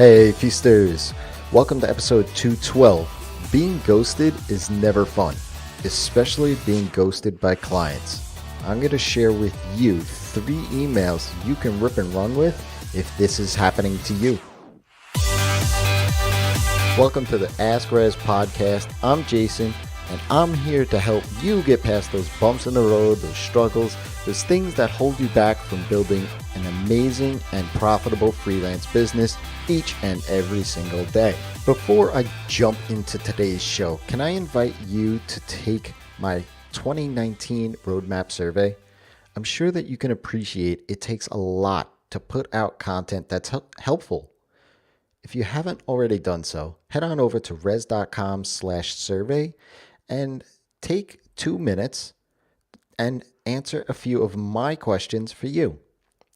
Hey Feasters, welcome to episode 212. Being ghosted is never fun, especially being ghosted by clients. I'm going to share with you 3 emails you can rip and run with if this is happening to you. Welcome to the Ask Rezzz podcast. I'm Jason, and I'm here to help you get past those bumps in the road, those struggles, those things that hold you back from building an amazing and profitable freelance business each and every single day. Before I jump into today's show, can I invite you to take my 2019 roadmap survey? I'm sure that you can appreciate it takes a lot to put out content that's helpful. If you haven't already done so, head on over to rezzz.com/survey and take 2 minutes and answer a few of my questions for you.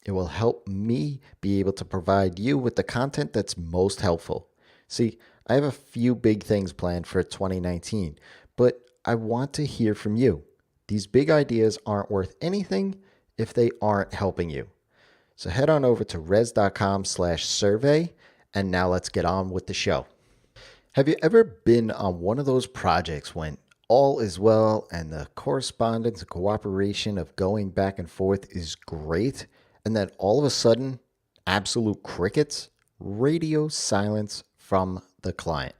It will help me be able to provide you with the content that's most helpful. See, I have a few big things planned for 2019, but I want to hear from you. These big ideas aren't worth anything if they aren't helping you. So head on over to rezzz.com/survey, and now let's get on with the show. Have you ever been on one of those projects when all is well and the correspondence and cooperation of going back and forth is great, and then all of a sudden, absolute crickets, radio silence from the client?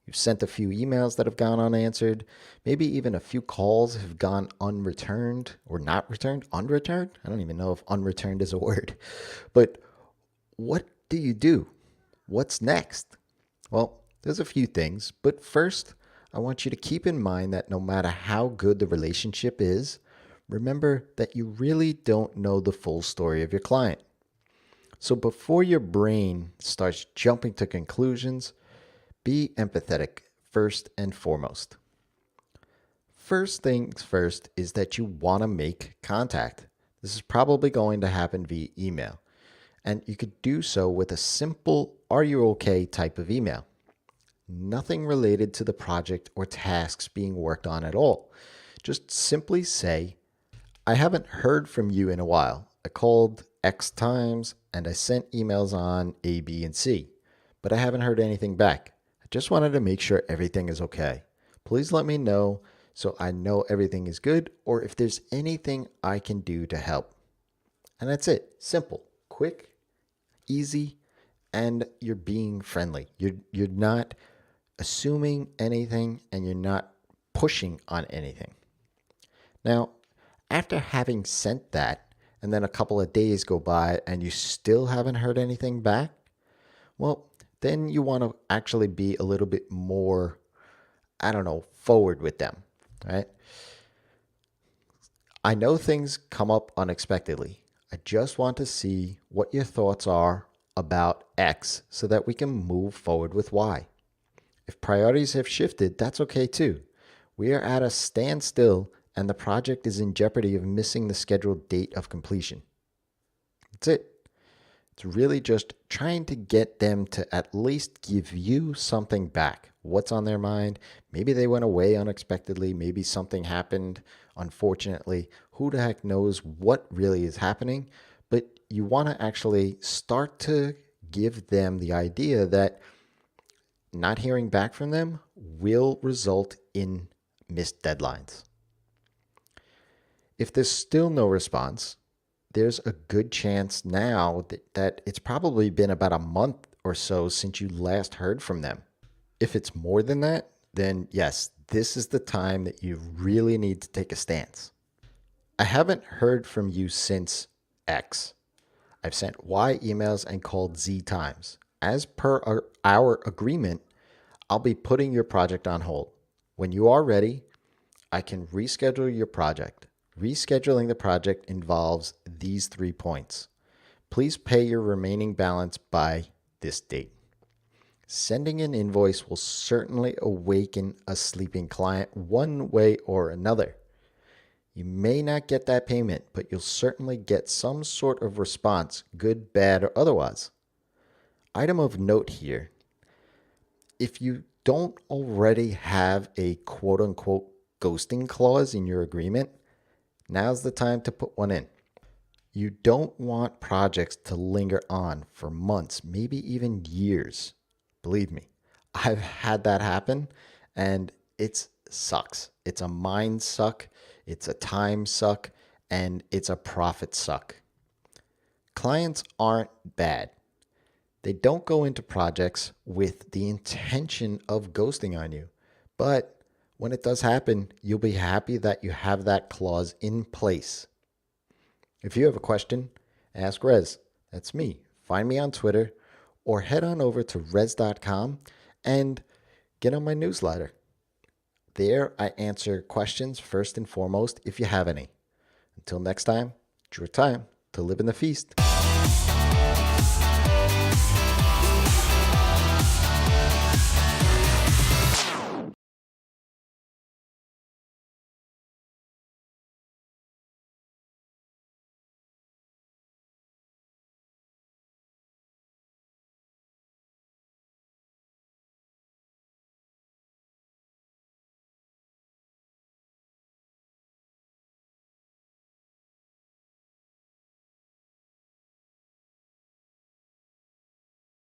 You've sent a few emails that have gone unanswered, maybe even a few calls have gone unreturned or not returned, unreturned? I don't even know if unreturned is a word. But what do you do? What's next? Well, there's a few things, but first, I want you to keep in mind that no matter how good the relationship is, remember that you really don't know the full story of your client. So before your brain starts jumping to conclusions, be empathetic first and foremost. First things first is that you want to make contact. This is probably going to happen via email, and you could do so with a simple "Are you okay?" type of email. Nothing related to the project or tasks being worked on at all. Just simply say, "I haven't heard from you in a while. I called X times and I sent emails on A, B, and C, but I haven't heard anything back. I just wanted to make sure everything is okay. Please let me know so I know everything is good or if there's anything I can do to help." And that's it. Simple, quick, easy, and you're being friendly. You're not assuming anything and you're not pushing on anything. Now, after having sent that and then a couple of days go by and you still haven't heard anything back, well, then you want to actually be a little bit more, forward with them, right? I know things come up unexpectedly. I just want to see what your thoughts are about X so that we can move forward with Y. If priorities have shifted, that's okay too. We are at a standstill and the project is in jeopardy of missing the scheduled date of completion. That's it. It's really just trying to get them to at least give you something back. What's on their mind? Maybe they went away unexpectedly. Maybe something happened, unfortunately. Who the heck knows what really is happening? But you want to actually start to give them the idea that not hearing back from them will result in missed deadlines. If there's still no response, there's a good chance now that it's probably been about a month or so since you last heard from them. If it's more than that, then yes, this is the time that you really need to take a stance. I haven't heard from you since X. I've sent Y emails and called Z times. As per our agreement, I'll be putting your project on hold. When you are ready, I can reschedule your project. Rescheduling the project involves these 3 points. Please pay your remaining balance by this date. Sending an invoice will certainly awaken a sleeping client one way or another. You may not get that payment, but you'll certainly get some sort of response, good, bad, or otherwise. Item of note here: if you don't already have a quote-unquote ghosting clause in your agreement, now's the time to put one in. You don't want projects to linger on for months, maybe even years. Believe me, I've had that happen and it sucks. It's a mind suck, it's a time suck, and it's a profit suck. Clients aren't bad. They don't go into projects with the intention of ghosting on you. But when it does happen, you'll be happy that you have that clause in place. If you have a question, ask Rezzz. That's me. Find me on Twitter or head on over to Rezzz.com and get on my newsletter. There, I answer questions first and foremost if you have any. Until next time, it's your time to live in the feast.